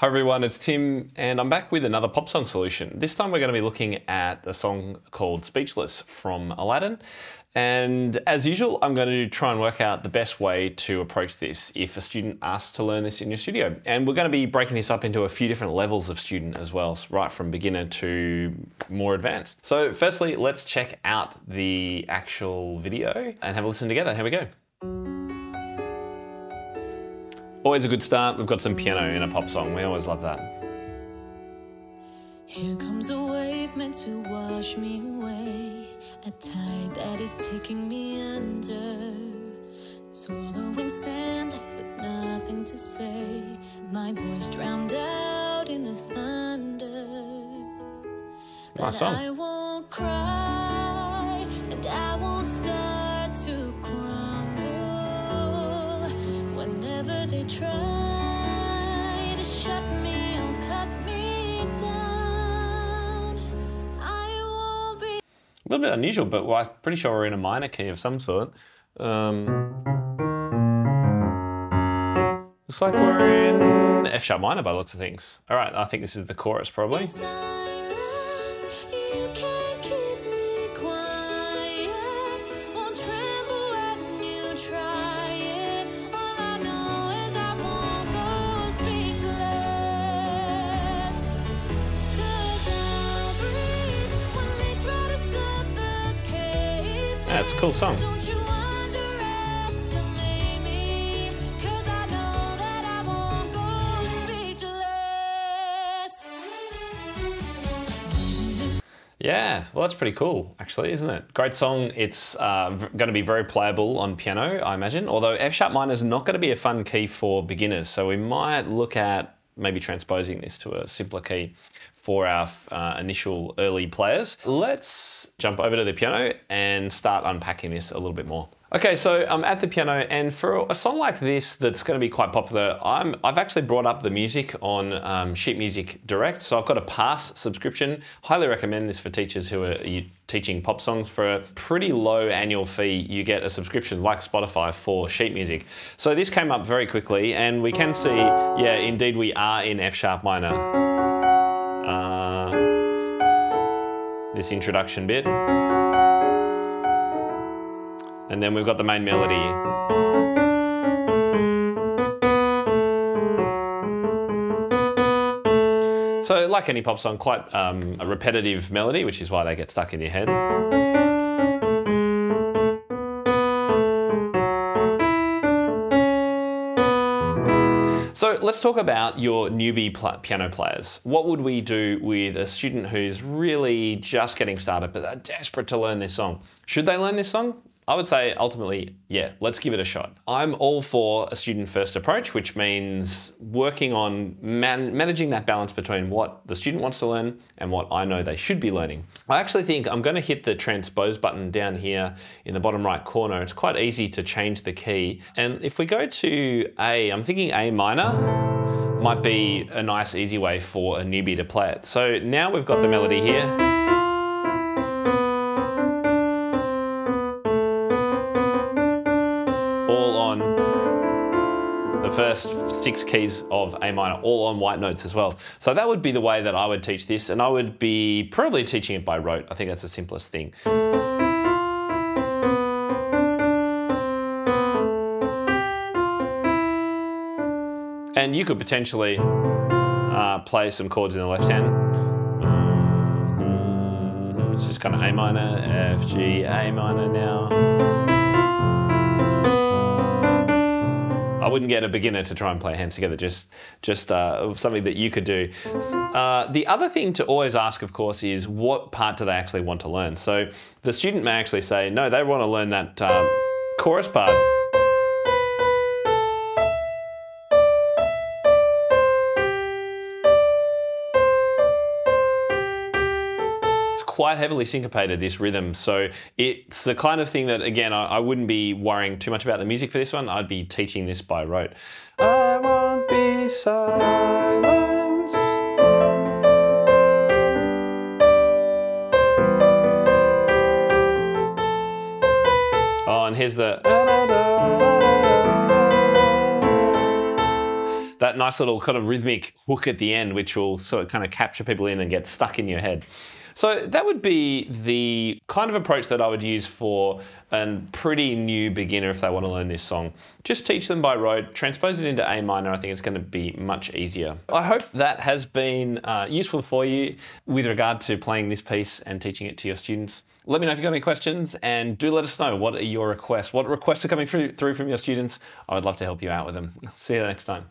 Hi everyone, it's Tim and I'm back with another pop song solution. This time we're going to be looking at a song called Speechless from Aladdin. And as usual, I'm going to try and work out the best way to approach this if a student asks to learn this in your studio. And we're going to be breaking this up into a few different levels of student as well, right from beginner to more advanced. So firstly, let's check out the actual video and have a listen together. Here we go. Always a good start. We've got some piano in a pop song. We always love that. Here comes a wave meant to wash me away, a tide that is taking me under, swallowing sand left with nothing to say, my voice drowned out in the thunder. But I won't cry and I won't start to crumble whenever they try to shut me or cut me down. I won't be. A little bit unusual, but I'm pretty sure we're in a minor key of some sort. Looks like we're in F sharp minor by the looks of things. All right, I think this is the chorus probably. That's a cool song. Don't you underestimate me, 'cause I know that I won't go speechless. Yeah, well that's pretty cool actually, isn't it? Great song. It's going to be very playable on piano, I imagine, although F sharp minor is not going to be a fun key for beginners, so we might look at maybe transposing this to a simpler key for our initial early players. Let's jump over to the piano and start unpacking this a little bit more. Okay, so I'm at the piano, and for a song like this that's going to be quite popular, I've actually brought up the music on Sheet Music Direct, so I've got a pass subscription. Highly recommend this for teachers who are teaching pop songs. For a pretty low annual fee, you get a subscription like Spotify for sheet music. So this came up very quickly, and we can see, yeah, indeed we are in F sharp minor. This introduction bit. And then we've got the main melody. So like any pop song, quite a repetitive melody, which is why they get stuck in your head. So let's talk about your newbie piano players. What would we do with a student who's really just getting started but they're desperate to learn this song? Should they learn this song? I would say ultimately, yeah, let's give it a shot. I'm all for a student first approach, which means working on managing that balance between what the student wants to learn and what I know they should be learning. I actually think I'm going to hit the transpose button down here in the bottom right corner. It's quite easy to change the key. And if we go to A, I'm thinking A minor might be a nice easy way for a newbie to play it. So now we've got the melody here. All on the first 6 keys of A minor, all on white notes as well. So that would be the way that I would teach this, and I would be probably teaching it by rote. I think that's the simplest thing. And you could potentially play some chords in the left hand. It's just kind of A minor, F, G, A minor now. I wouldn't get a beginner to try and play hands together, just something that you could do. The other thing to always ask, of course, is what part do they actually want to learn? So the student may actually say, no, they want to learn that chorus part. Quite heavily syncopated, this rhythm, so it's the kind of thing that, again, I wouldn't be worrying too much about the music for this one. I'd be teaching this by rote. I won't be silenced. Oh, and here's the that nice little kind of rhythmic hook at the end, which will sort of kind of capture people in and get stuck in your head. So that would be the kind of approach that I would use for a pretty new beginner if they want to learn this song. Just teach them by rote, transpose it into A minor. I think it's going to be much easier. I hope that has been useful for you with regard to playing this piece and teaching it to your students. Let me know if you've got any questions, and do let us know what are your requests. What requests are coming through from your students? I would love to help you out with them. See you next time.